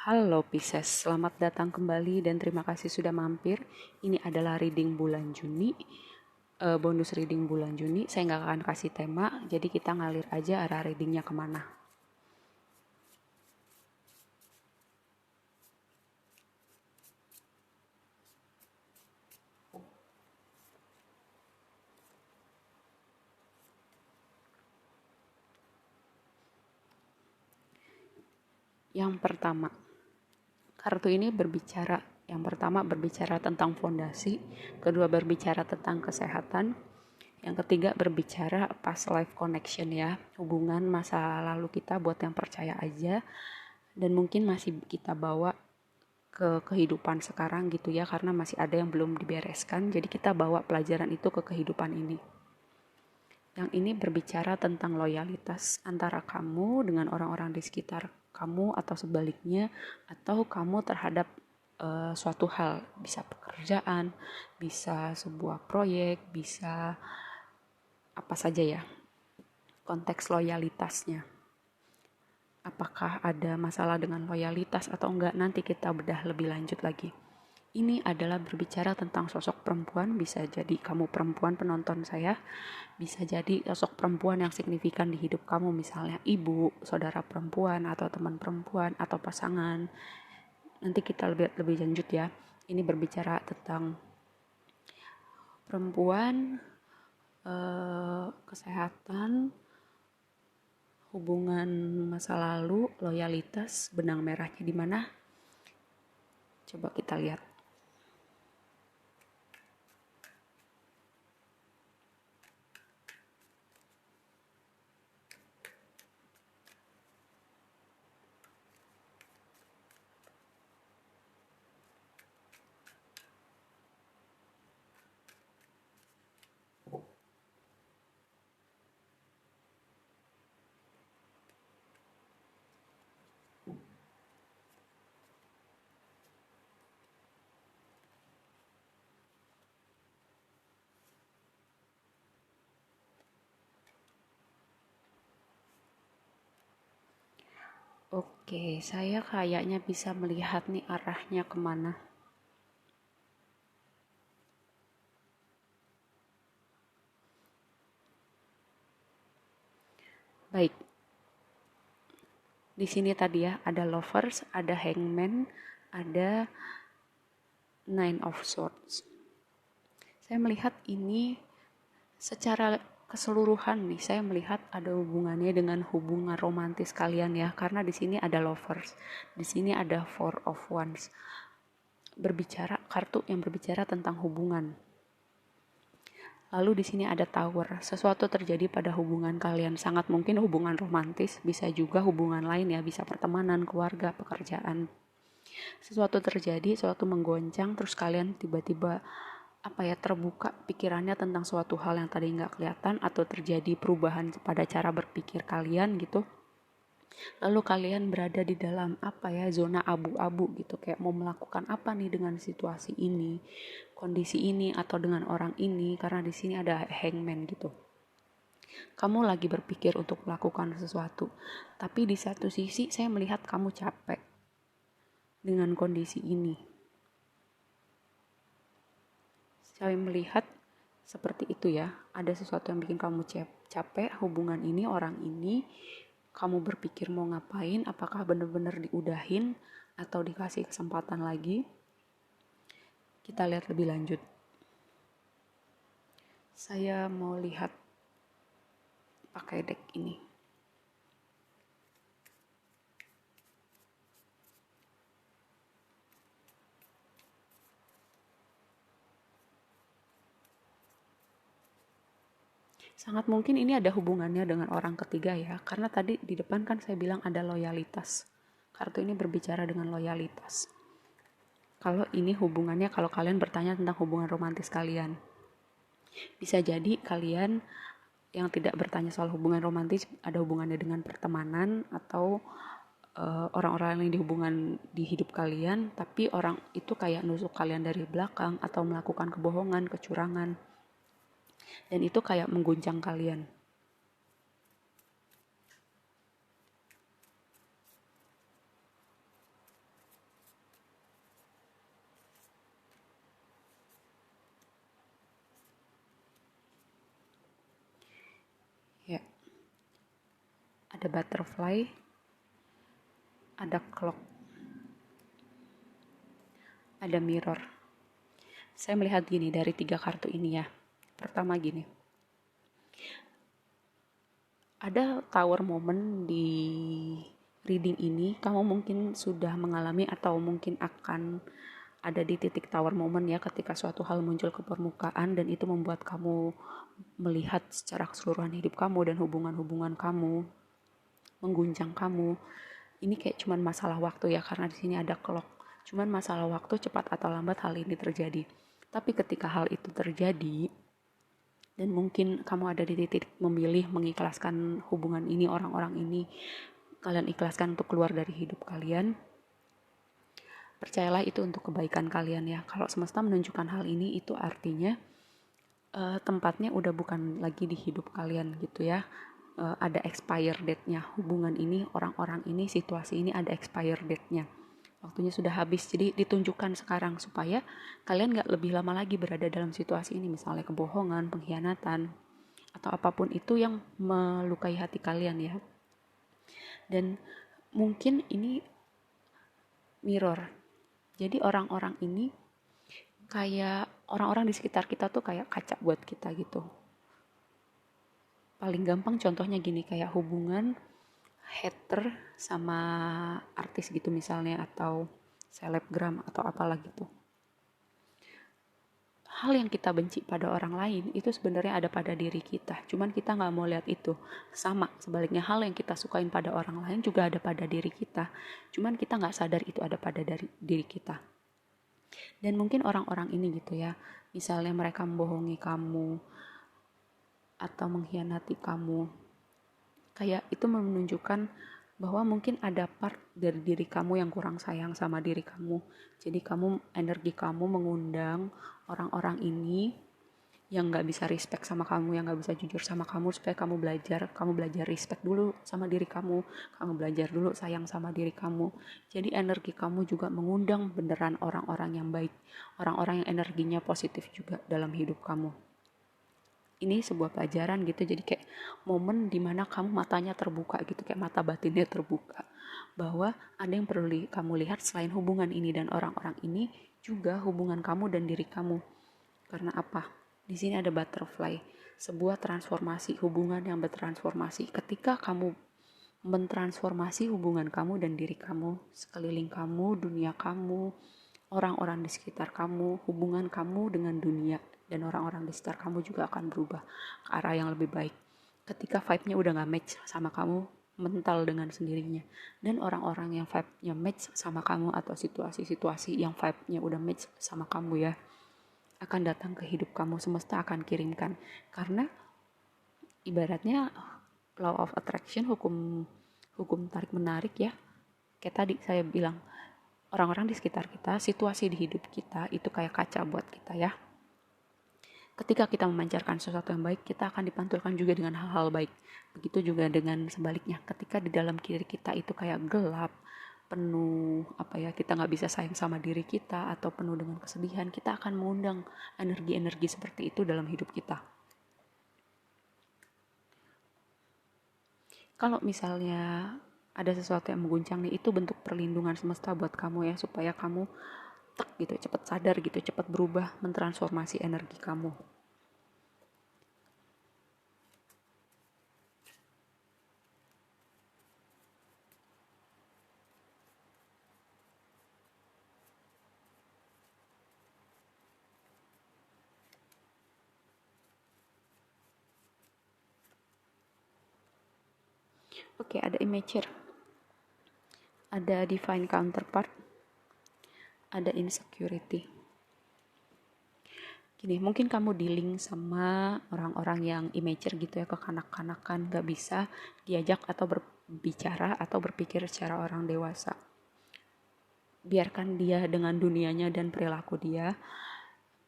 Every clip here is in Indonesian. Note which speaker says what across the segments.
Speaker 1: Halo Pisces, selamat datang kembali dan terima kasih sudah mampir. Ini adalah reading bulan Juni, bonus reading bulan Juni. Saya nggak akan kasih tema, jadi kita ngalir aja arah readingnya kemana. Yang pertama, kartu ini berbicara. Yang pertama berbicara tentang fondasi, kedua berbicara tentang kesehatan, yang ketiga berbicara past life connection ya, hubungan masa lalu kita buat yang percaya aja, dan mungkin masih kita bawa ke kehidupan sekarang gitu ya, karena masih ada yang belum dibereskan, jadi kita bawa pelajaran itu ke kehidupan ini. Yang ini berbicara tentang loyalitas antara kamu dengan orang-orang di sekitar kamu atau sebaliknya, atau kamu terhadap suatu hal, bisa pekerjaan, bisa sebuah proyek, bisa apa saja ya, konteks loyalitasnya. Apakah ada masalah dengan loyalitas atau enggak, nanti kita bedah lebih lanjut lagi. Ini adalah berbicara tentang sosok perempuan, bisa jadi kamu perempuan penonton saya, bisa jadi sosok perempuan yang signifikan di hidup kamu, misalnya ibu, saudara perempuan, atau teman perempuan, atau pasangan. Nanti kita lebih lanjut ya. Ini berbicara tentang perempuan, kesehatan, hubungan masa lalu, loyalitas, benang merahnya di mana? Coba kita lihat. Oke, saya kayaknya bisa melihat nih arahnya kemana. Baik, di sini tadi ya ada lovers, ada hangman, ada nine of swords. Saya melihat ini secara keseluruhan nih, saya melihat ada hubungannya dengan hubungan romantis kalian ya, karena di sini ada lovers, di sini ada four of wands. Berbicara kartu yang berbicara tentang hubungan. Lalu di sini ada tower, sesuatu terjadi pada hubungan kalian, sangat mungkin hubungan romantis, bisa juga hubungan lain ya, bisa pertemanan, keluarga, pekerjaan. Sesuatu terjadi, sesuatu menggoncang, terus kalian tiba-tiba terbuka pikirannya tentang suatu hal yang tadi nggak kelihatan, atau terjadi perubahan pada cara berpikir kalian gitu. Lalu kalian berada di dalam zona abu-abu gitu, kayak mau melakukan apa nih dengan situasi ini, kondisi ini, atau dengan orang ini, karena di sini ada hangman gitu. Kamu lagi berpikir untuk melakukan sesuatu, tapi di satu sisi saya melihat kamu capek dengan kondisi ini. Saya melihat seperti itu ya, ada sesuatu yang bikin kamu capek, hubungan ini, orang ini. Kamu berpikir mau ngapain, apakah benar-benar diudahin atau dikasih kesempatan lagi. Kita lihat lebih lanjut. Saya mau lihat pakai deck ini. Sangat mungkin ini ada hubungannya dengan orang ketiga ya, karena tadi di depan kan saya bilang ada loyalitas. Kartu ini berbicara dengan loyalitas. Kalau ini hubungannya, kalau kalian bertanya tentang hubungan romantis kalian, bisa jadi kalian yang tidak bertanya soal hubungan romantis ada hubungannya dengan pertemanan, atau orang-orang yang di hidup kalian, tapi orang itu kayak nusuk kalian dari belakang atau melakukan kebohongan, kecurangan, dan itu kayak mengguncang kalian. ada butterfly, ada clock, ada mirror. Saya melihat gini dari 3 kartu ini ya. Pertama gini, ada tower moment di reading ini. Kamu mungkin sudah mengalami atau mungkin akan ada di titik tower moment ya, ketika suatu hal muncul ke permukaan dan itu membuat kamu melihat secara keseluruhan hidup kamu dan hubungan-hubungan kamu, mengguncang kamu. Ini kayak cuman masalah waktu ya, karena di sini ada clock. Cuman masalah waktu, cepat atau lambat hal ini terjadi. Tapi ketika hal itu terjadi dan mungkin kamu ada di titik memilih mengikhlaskan hubungan ini, orang-orang ini, kalian ikhlaskan untuk keluar dari hidup kalian, percayalah itu untuk kebaikan kalian ya. Kalau semesta menunjukkan hal ini, itu artinya tempatnya udah bukan lagi di hidup kalian gitu ya. Ada expire date-nya. Hubungan ini, orang-orang ini, situasi ini ada expire date-nya. Waktunya sudah habis, jadi ditunjukkan sekarang supaya kalian gak lebih lama lagi berada dalam situasi ini, misalnya kebohongan, pengkhianatan, atau apapun itu yang melukai hati kalian ya. Dan mungkin ini mirror. Jadi orang-orang ini kayak orang-orang di sekitar kita tuh kayak kaca buat kita gitu. Paling gampang contohnya gini, kayak hubungan hater sama artis gitu misalnya, atau selebgram atau apalah gitu. Hal yang kita benci pada orang lain itu sebenarnya ada pada diri kita, cuman kita nggak mau lihat itu. Sama sebaliknya, hal yang kita sukain pada orang lain juga ada pada diri kita, cuman kita nggak sadar itu ada pada diri kita. Dan mungkin orang-orang ini gitu ya, misalnya mereka membohongi kamu atau mengkhianati kamu, kayak itu menunjukkan bahwa mungkin ada part dari diri kamu yang kurang sayang sama diri kamu. Jadi energi kamu mengundang orang-orang ini yang gak bisa respect sama kamu, yang gak bisa jujur sama kamu, supaya kamu belajar respect dulu sama diri kamu belajar dulu sayang sama diri kamu. Jadi energi kamu juga mengundang beneran orang-orang yang baik, orang-orang yang energinya positif juga dalam hidup kamu. Ini sebuah pelajaran gitu, jadi kayak momen dimana kamu matanya terbuka gitu, kayak mata batinnya terbuka, bahwa ada yang perlu kamu lihat selain hubungan ini dan orang-orang ini, juga hubungan kamu dan diri kamu. Karena apa? Di sini ada butterfly, sebuah transformasi, hubungan yang bertransformasi. Ketika kamu mentransformasi hubungan kamu dan diri kamu, sekeliling kamu, dunia kamu, orang-orang di sekitar kamu, hubungan kamu dengan dunia dan orang-orang di sekitar kamu juga akan berubah ke arah yang lebih baik. Ketika vibe-nya udah gak match sama kamu, mental dengan sendirinya. Dan orang-orang yang vibe-nya match sama kamu, atau situasi-situasi yang vibe-nya udah match sama kamu ya, akan datang ke hidup kamu. Semesta akan kirimkan. Karena ibaratnya law of attraction, hukum tarik menarik ya. Kayak tadi saya bilang, orang-orang di sekitar kita, situasi di hidup kita itu kayak kaca buat kita ya. Ketika kita memancarkan sesuatu yang baik, kita akan dipantulkan juga dengan hal-hal baik. Begitu juga dengan sebaliknya, ketika di dalam diri kita itu kayak gelap, penuh kita nggak bisa sayang sama diri kita, atau penuh dengan kesedihan, kita akan mengundang energi-energi seperti itu dalam hidup kita. Kalau misalnya ada sesuatu yang mengguncang nih, itu bentuk perlindungan semesta buat kamu ya, supaya kamu cepat sadar gitu, cepat berubah, mentransformasi energi kamu. Oke, ada imager, ada divine counterpart, ada insecurity. Gini, mungkin kamu dealing sama orang-orang yang imager gitu ya, kekanak-kanakan, gak bisa diajak atau berbicara atau berpikir secara orang dewasa. Biarkan dia dengan dunianya dan perilaku dia,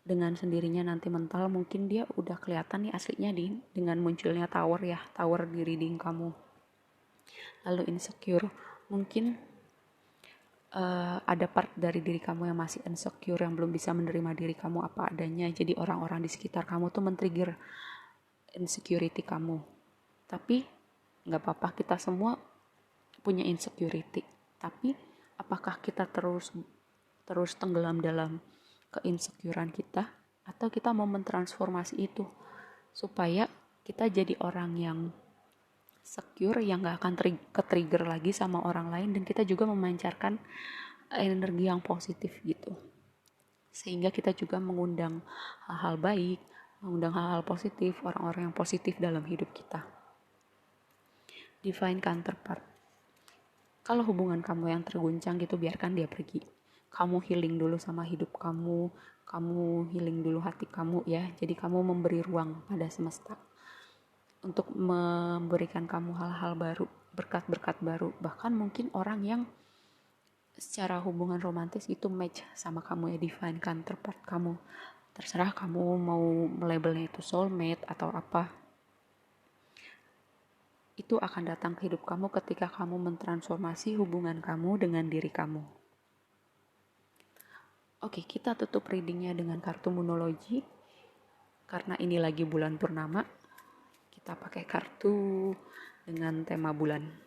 Speaker 1: dengan sendirinya nanti mental. Mungkin dia udah kelihatan nih aslinya dengan munculnya tower di reading kamu. Lalu insecure, mungkin ada part dari diri kamu yang masih insecure, yang belum bisa menerima diri kamu apa adanya. Jadi orang-orang di sekitar kamu tuh men-trigger insecurity kamu. Tapi nggak apa-apa, kita semua punya insecurity. Tapi apakah kita terus tenggelam dalam keinsecurean kita, atau kita mau mentransformasi itu supaya kita jadi orang yang secure, yang gak akan ke-trigger lagi sama orang lain, dan kita juga memancarkan energi yang positif gitu, sehingga kita juga mengundang hal-hal baik, mengundang hal-hal positif, orang-orang yang positif dalam hidup kita. Divine counterpart. Kalau hubungan kamu yang terguncang gitu, biarkan dia pergi. Kamu healing dulu sama hidup kamu healing dulu hati kamu ya. Jadi kamu memberi ruang pada semesta untuk memberikan kamu hal-hal baru, berkat-berkat baru. Bahkan mungkin orang yang secara hubungan romantis itu match sama kamu ya, divine counterpart kamu. Terserah kamu mau melabelnya itu soulmate atau apa. Itu akan datang ke hidup kamu ketika kamu mentransformasi hubungan kamu dengan diri kamu. Oke, kita tutup readingnya dengan kartu Moonology. Karena ini lagi bulan purnama, kita pakai kartu dengan tema bulan.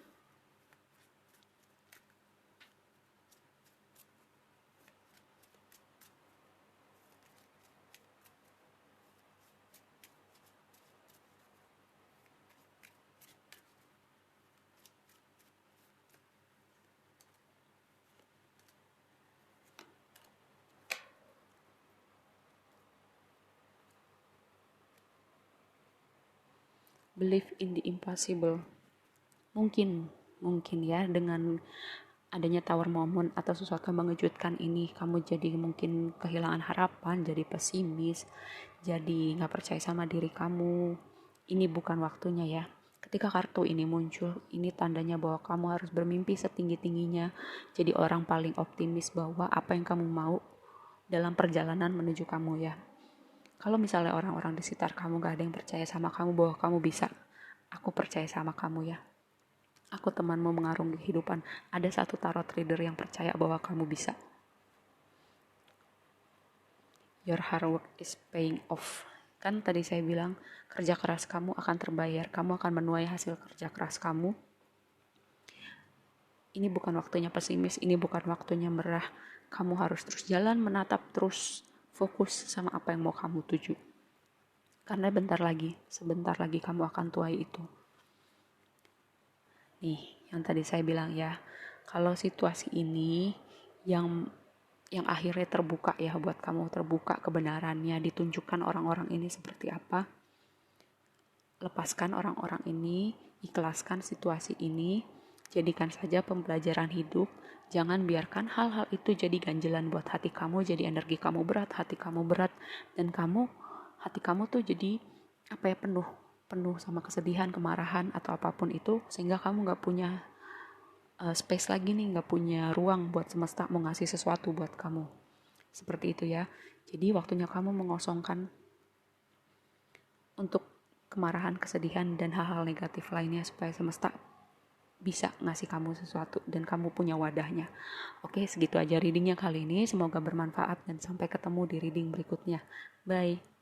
Speaker 1: Believe in the impossible. Mungkin ya, dengan adanya tower moment atau sesuatu yang mengejutkan ini, kamu jadi mungkin kehilangan harapan, jadi pesimis, jadi gak percaya sama diri kamu. Ini bukan waktunya ya. Ketika kartu ini muncul, ini tandanya bahwa kamu harus bermimpi setinggi-tingginya, jadi orang paling optimis bahwa apa yang kamu mau dalam perjalanan menuju kamu ya. Kalau misalnya orang-orang di sekitar kamu gak ada yang percaya sama kamu bahwa kamu bisa, aku percaya sama kamu ya. Aku temanmu mengarungi kehidupan. Ada satu tarot reader yang percaya bahwa kamu bisa. Your hard work is paying off. Kan tadi saya bilang, kerja keras kamu akan terbayar. Kamu akan menuai hasil kerja keras kamu. Ini bukan waktunya pesimis, ini bukan waktunya merah. Kamu harus terus jalan, menatap, terus fokus sama apa yang mau kamu tuju. Karena sebentar lagi kamu akan tuai itu. Nih, yang tadi saya bilang ya, kalau situasi ini yang akhirnya terbuka ya buat kamu, terbuka kebenarannya, ditunjukkan orang-orang ini seperti apa. Lepaskan orang-orang ini, ikhlaskan situasi ini, jadikan saja pembelajaran hidup. Jangan biarkan hal-hal itu jadi ganjelan buat hati kamu, jadi energi kamu berat, hati kamu berat, dan hati kamu tuh jadi penuh sama kesedihan, kemarahan atau apapun itu, sehingga kamu nggak punya space lagi nih, nggak punya ruang buat semesta mau ngasih sesuatu buat kamu. Seperti itu ya. Jadi waktunya kamu mengosongkan untuk kemarahan, kesedihan, dan hal-hal negatif lainnya supaya semesta bisa ngasih kamu sesuatu dan kamu punya wadahnya. Oke, segitu aja readingnya kali ini. Semoga bermanfaat dan sampai ketemu di reading berikutnya. Bye.